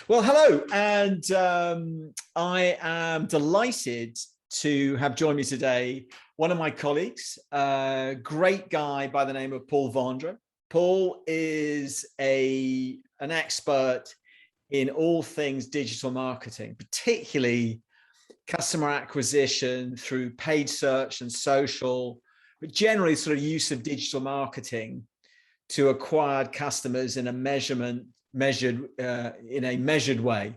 Well, hello, and I am delighted to have joined me today one of my colleagues, a great guy by the name of Paul Vanrew. Paul is an expert in all things digital marketing, particularly customer acquisition through paid search and social, but generally sort of use of digital marketing to acquire customers in a measured way.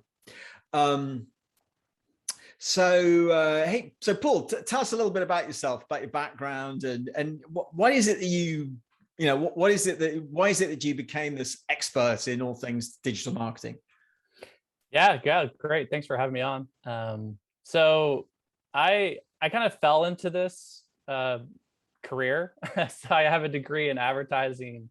So Paul, tell us a little bit about yourself, about your background, and what is it that why is it that you became this expert in all things digital marketing? Yeah, great. Thanks for having me on. So I kind of fell into this career. So I have a degree in advertising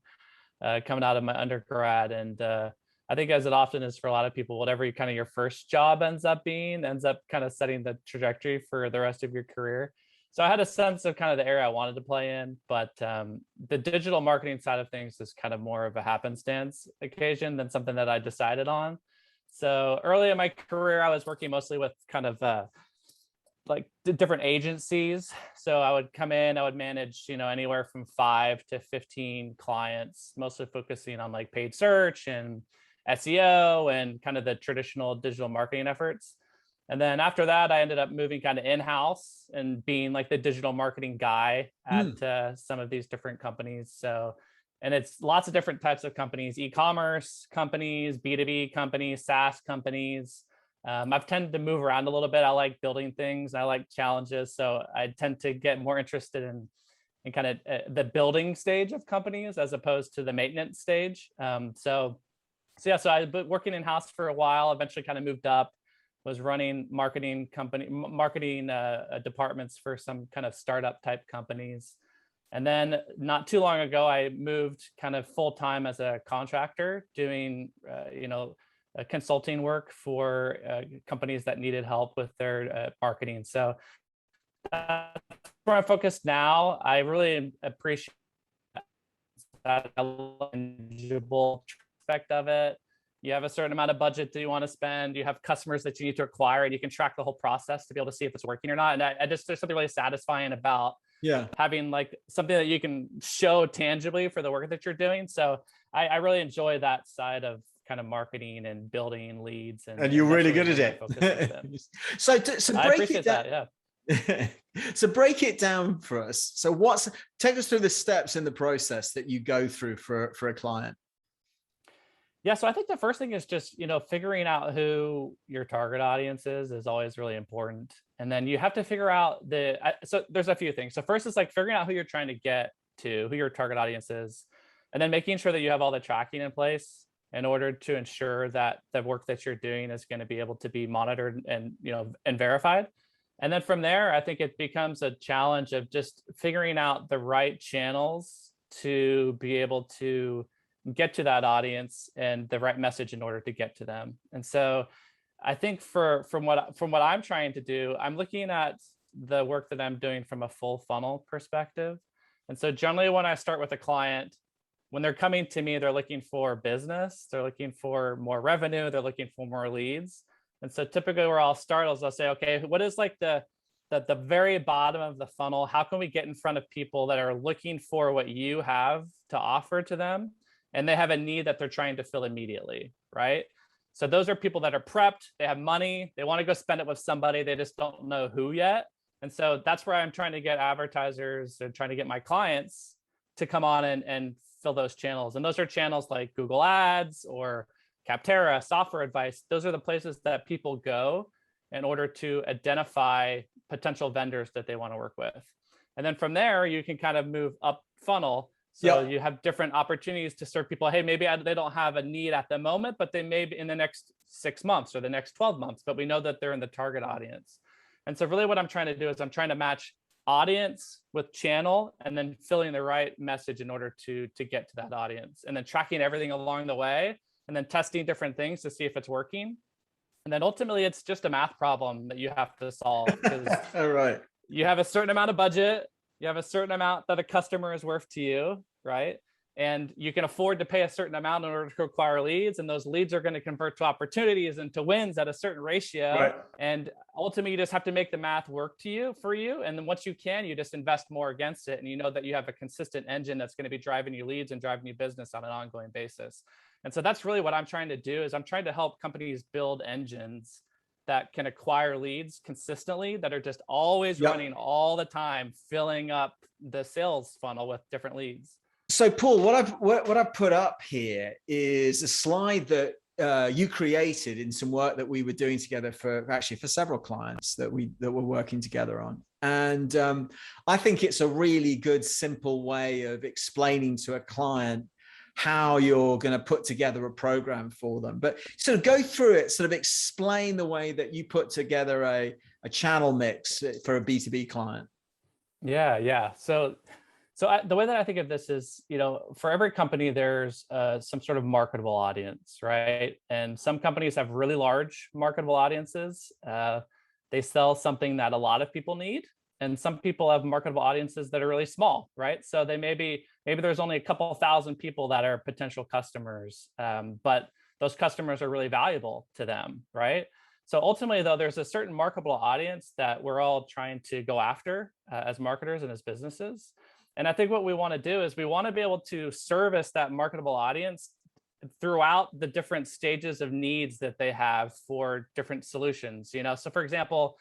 coming out of my undergrad, and I think, as it often is for a lot of people, whatever your first job ends up kind of setting the trajectory for the rest of your career. So I had a sense of kind of the area I wanted to play in, but the digital marketing side of things is kind of more of a happenstance occasion than something that I decided on. So early in my career, I was working mostly with kind of like different agencies. So I would come in, I would manage, anywhere from 5 to 15 clients, mostly focusing on like paid search and SEO and kind of the traditional digital marketing efforts. And then after that, I ended up moving kind of in-house and being like the digital marketing guy at some of these different companies. And it's lots of different types of companies: e-commerce companies, B2B companies, SaaS companies. I've tended to move around a little bit. I like building things. I like challenges. So I tend to get more interested in kind of the building stage of companies as opposed to the maintenance stage. So I've been working in-house for a while, eventually kind of moved up, was running marketing departments for some kind of startup type companies. And then not too long ago, I moved kind of full-time as a contractor doing, consulting work for companies that needed help with their marketing. So that's where I'm focused now. I really appreciate that tangible aspect of it. You have a certain amount of budget that you want to spend. You have customers that you need to acquire, and you can track the whole process to be able to see if it's working or not. And there's something really satisfying about having like something that you can show tangibly for the work that you're doing. So I really enjoy that side of kind of marketing and building leads. And you're really good at it. So break it down. So break it down for us. So take us through the steps in the process that you go through for a client. Yeah, so I think the first thing is just, figuring out who your target audience is always really important. And then you have to figure out so there's a few things. So first is like figuring out who you're trying to get to, who your target audience is, and then making sure that you have all the tracking in place in order to ensure that the work that you're doing is going to be able to be monitored and, and verified. And then from there, I think it becomes a challenge of just figuring out the right channels to be able to get to that audience and the right message in order to get to them. And so I think from what I'm trying to do, I'm looking at the work that I'm doing from a full funnel perspective. And so generally when I start with a client, when they're coming to me, they're looking for business, they're looking for more revenue, they're looking for more leads. And so typically where I'll start is I'll say, okay, what is like the very bottom of the funnel? How can we get in front of people that are looking for what you have to offer to them? And they have a need that they're trying to fill immediately, right? So those are people that are prepped, they have money, they want to go spend it with somebody, they just don't know who yet. And so that's where I'm trying to get advertisers and trying to get my clients to come on and fill those channels. And those are channels like Google Ads or Capterra, Software Advice. Those are the places that people go in order to identify potential vendors that they want to work with. And then from there, you can kind of move up funnel. So you have different opportunities to serve people. Hey, maybe they don't have a need at the moment, but they may be in the next 6 months or the next 12 months, but we know that they're in the target audience. And so really what I'm trying to do is I'm trying to match audience with channel and then filling the right message in order to get to that audience, and then tracking everything along the way and then testing different things to see if it's working. And then ultimately it's just a math problem that you have to solve, because All right. You have a certain amount of budget. You have a certain amount that a customer is worth to you, right? and you can afford to pay a certain amount in order to acquire leads, and those leads are going to convert to opportunities and to wins at a certain ratio. Right. And ultimately, you just have to make the math work for you. And then once you can, you just invest more against it, and you know that you have a consistent engine that's going to be driving you leads and driving you business on an ongoing basis. And so that's really what I'm trying to do, is I'm trying to help companies build engines that can acquire leads consistently, that are just always running all the time, filling up the sales funnel with different leads. So, Paul, what I've put up here is a slide that you created in some work that we were doing together for several clients that we're working together on. And I think it's a really good, simple way of explaining to a client how you're going to put together a program for them. But sort of go through it, sort of explain the way that you put together a channel mix for a B2B client. Yeah. So the way that I think of this is, for every company, there's some sort of marketable audience, right? And some companies have really large marketable audiences. They sell something that a lot of people need. And some people have marketable audiences that are really small, right? So they maybe there's only a couple thousand people that are potential customers, but those customers are really valuable to them, right? So ultimately, though, there's a certain marketable audience that we're all trying to go after as marketers and as businesses. And I think what we want to do is we want to be able to service that marketable audience throughout the different stages of needs that they have for different solutions. So for example,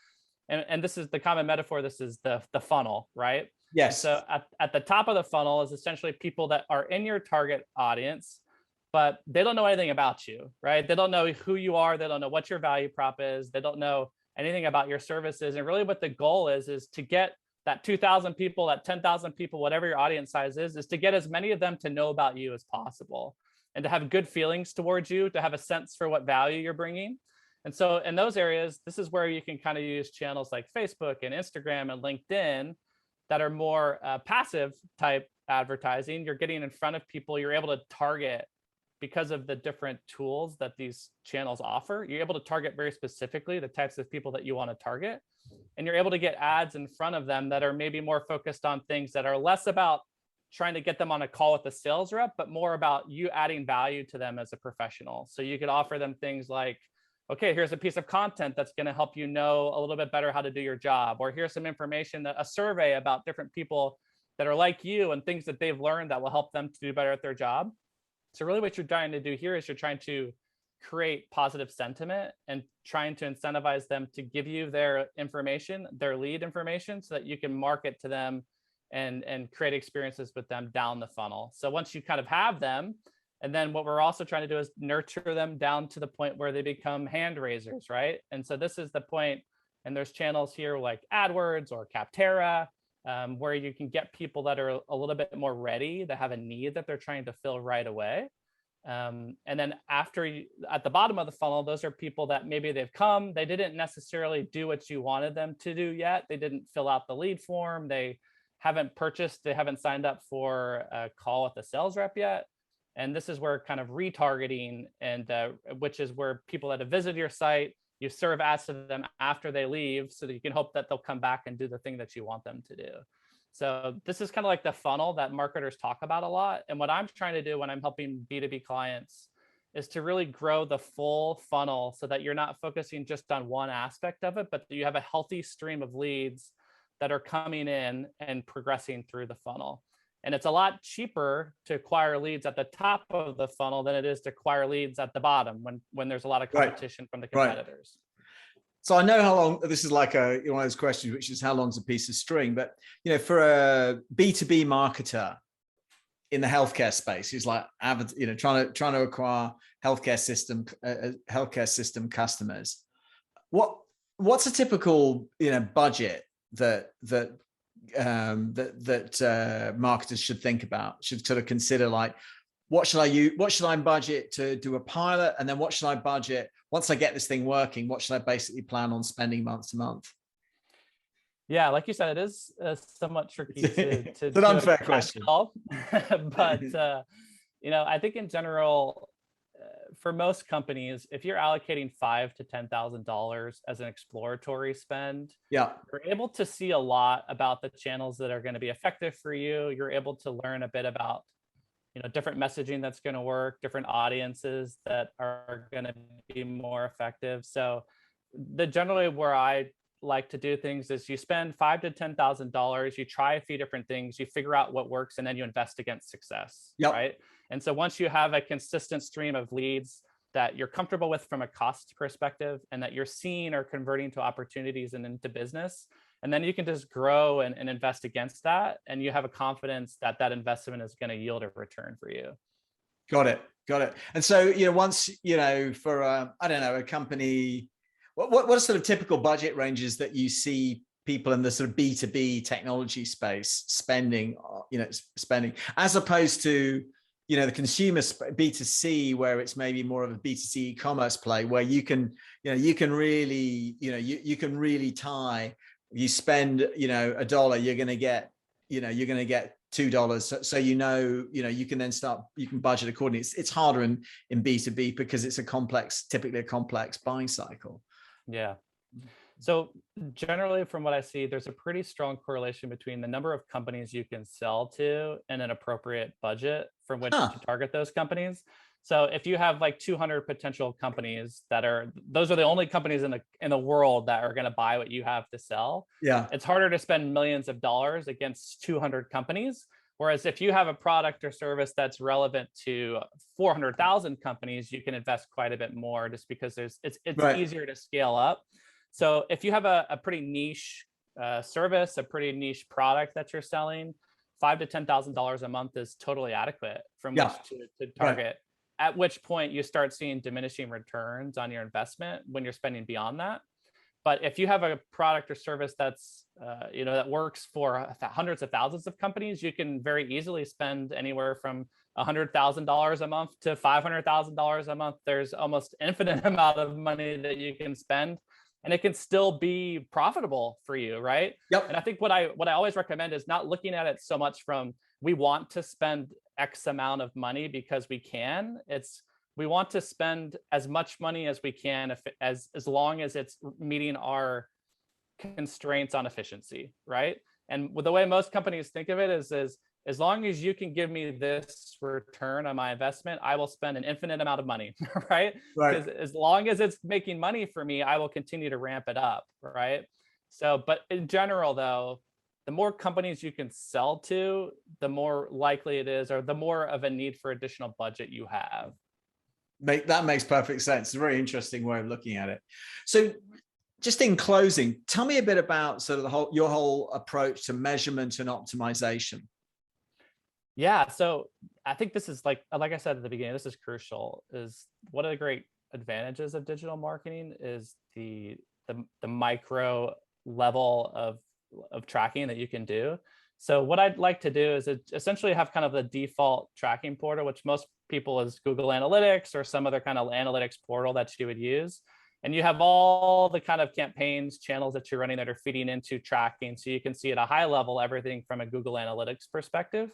and this is the common metaphor, this is the funnel, right? Yes. And so at the top of the funnel is essentially people that are in your target audience, but they don't know anything about you, right? They don't know who you are. They don't know what your value prop is. They don't know anything about your services. And really what the goal is to get that 2,000 people, that 10,000 people, whatever your audience size is to get as many of them to know about you as possible and to have good feelings towards you, to have a sense for what value you're bringing. And so in those areas, this is where you can kind of use channels like Facebook and Instagram and LinkedIn that are more passive type advertising. You're getting in front of people. You're able to target, because of the different tools that these channels offer. You're able to target very specifically the types of people that you want to target. And you're able to get ads in front of them that are maybe more focused on things that are less about trying to get them on a call with a sales rep, but more about you adding value to them as a professional. So you could offer them things like, okay, here's a piece of content that's going to help you know a little bit better how to do your job. Or here's some information, a survey about different people that are like you and things that they've learned that will help them to do better at their job. So really what you're trying to do here is you're trying to create positive sentiment and trying to incentivize them to give you their information, their lead information, so that you can market to them and create experiences with them down the funnel. So once you kind of have them, and then what we're also trying to do is nurture them down to the point where they become hand raisers, right? And so this is the point, and there's channels here like AdWords or Capterra, where you can get people that are a little bit more ready, that have a need that they're trying to fill right away. And then at the bottom of the funnel, those are people that maybe they've come, they didn't necessarily do what you wanted them to do yet. They didn't fill out the lead form. They haven't purchased, they haven't signed up for a call with a sales rep yet. And this is where kind of retargeting, and which is where people that have visited your site, you serve ads to them after they leave, so that you can hope that they'll come back and do the thing that you want them to do. So this is kind of like the funnel that marketers talk about a lot. And what I'm trying to do when I'm helping B2B clients is to really grow the full funnel, so that you're not focusing just on one aspect of it, but that you have a healthy stream of leads that are coming in and progressing through the funnel. And it's a lot cheaper to acquire leads at the top of the funnel than it is to acquire leads at the bottom when there's a lot of competition from the competitors. Right. So I know how long, this is like one of those questions, which is how long's a piece of string, but for a B2B marketer in the healthcare space who's like, trying to acquire healthcare system customers, what's a typical budget that marketers should think about, should sort of consider, like, what should I budget to do a pilot? And then what should I budget once I get this thing working? What should I basically plan on spending month to month? Yeah, like you said, it is somewhat tricky to it's an unfair question. But I think in general, for most companies, if you're allocating $5,000 to $10,000 as an exploratory spend, you're able to see a lot about the channels that are going to be effective for you. You're able to learn a bit about different messaging that's going to work, different audiences that are going to be more effective. So the generally where I like to do things is you spend $5,000 to $10,000, you try a few different things, you figure out what works, and then you invest against success, Yep. right? And so once you have a consistent stream of leads that you're comfortable with from a cost perspective, and that you're seeing are converting to opportunities and into business, and then you can just grow and invest against that, and you have a confidence that that investment is going to yield a return for you. Got it. And so, once, for, I don't know, a company, what are sort of typical budget ranges that you see people in the sort of B2B technology space spending, as opposed to, the consumer B2C, where it's maybe more of a B2C e-commerce play, where you can really tie, you spend, $1, you're going to get $2. So, you can then you can budget accordingly. It's harder in B2B because it's typically a complex buying cycle. Yeah. So generally, from what I see, there's a pretty strong correlation between the number of companies you can sell to and an appropriate budget from which to target those companies. So if you have like 200 potential companies those are the only companies in the world that are going to buy what you have to sell. Yeah. It's harder to spend millions of dollars against 200 companies. Whereas if you have a product or service that's relevant to 400,000 companies, you can invest quite a bit more, just because it's Right. easier to scale up. So if you have a pretty niche service, a pretty niche product that you're selling, $5,000 to $10,000 a month is totally adequate from which to target. Right. At which point you start seeing diminishing returns on your investment when you're spending beyond that. But if you have a product or service that's that works for hundreds of thousands of companies, you can very easily spend anywhere from $100,000 a month to $500,000 a month. There's almost infinite amount of money that you can spend, and it can still be profitable for you, right? Yep. And I think what I always recommend is not looking at it so much from, we want to spend X amount of money because we can. We want to spend as much money as we can, as long as it's meeting our constraints on efficiency, right? And the way most companies think of it is as long as you can give me this return on my investment, I will spend an infinite amount of money, right? Because as long as it's making money for me, I will continue to ramp it up, right? So, but in general, though, the more companies you can sell to, the more likely it is, or the more of a need for additional budget you have. That makes perfect sense. It's a very interesting way of looking at it. So just in closing, tell me a bit about sort of your whole approach to measurement and optimization. Yeah, so I think this is like I said at the beginning, this is crucial. Is one of the great advantages of digital marketing is the micro level of tracking that you can do. So what I'd like to do is essentially have kind of the default tracking portal, which most people is Google Analytics or some other kind of analytics portal that you would use. And you have all the kind of campaigns, channels that you're running that are feeding into tracking. So you can see at a high level everything from a Google Analytics perspective.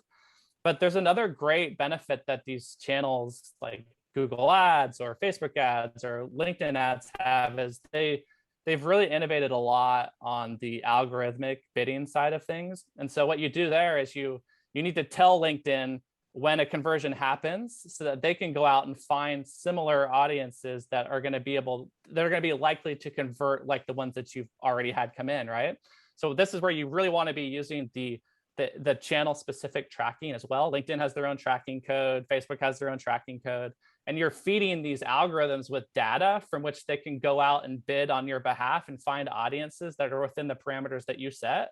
But there's another great benefit that these channels like Google Ads or Facebook ads or LinkedIn ads have, is they've really innovated a lot on the algorithmic bidding side of things. And so what you do there is you need to tell LinkedIn when a conversion happens so that they can go out and find similar audiences that are going to be likely to convert, like the ones that you've already had come in, right? So this is where you really want to be using the channel specific tracking as well. LinkedIn has their own tracking code, Facebook has their own tracking code, and you're feeding these algorithms with data from which they can go out and bid on your behalf and find audiences that are within the parameters that you set.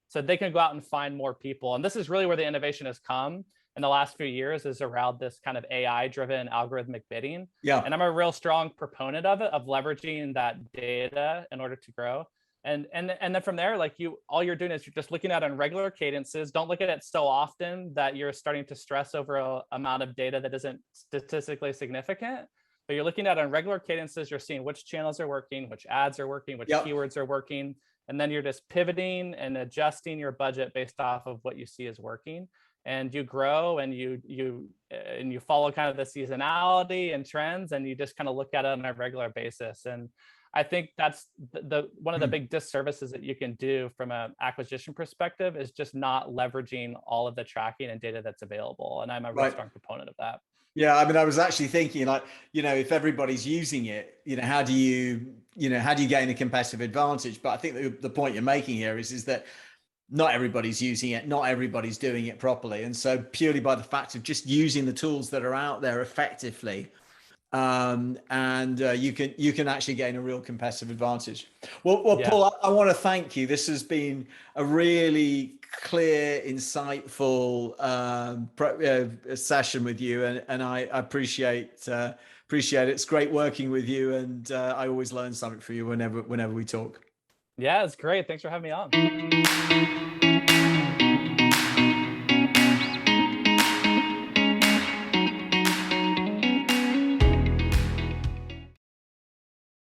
So they can go out and find more people. And this is really where the innovation has come in the last few years, is around this kind of AI driven algorithmic bidding. Yeah. And I'm a real strong proponent of it, of leveraging that data in order to grow. And then from there, like all you're doing is you're just looking at it on regular cadences. Don't look at it so often that you're starting to stress over an amount of data that isn't statistically significant. But you're looking at it on regular cadences. You're seeing which channels are working, which ads are working, which keywords are working. And then you're just pivoting and adjusting your budget based off of what you see is working. And you grow and you follow kind of the seasonality and trends, and you just kind of look at it on a regular basis. And I think that's the one of the big disservices that you can do from an acquisition perspective is just not leveraging all of the tracking and data that's available. And I'm a real Right. strong proponent of that. Yeah, I mean, I was actually thinking, like, if everybody's using it, how do you gain a competitive advantage? But I think the point you're making here is that not everybody's using it, not everybody's doing it properly, and so purely by the fact of just using the tools that are out there effectively, and you can actually gain a real competitive advantage. Well, Yeah. Paul, I want to thank you. This has been a really clear, insightful session with you, and I appreciate it. It's great working with you, and I always learn something from you whenever we talk. Yeah, it's great. Thanks for having me on.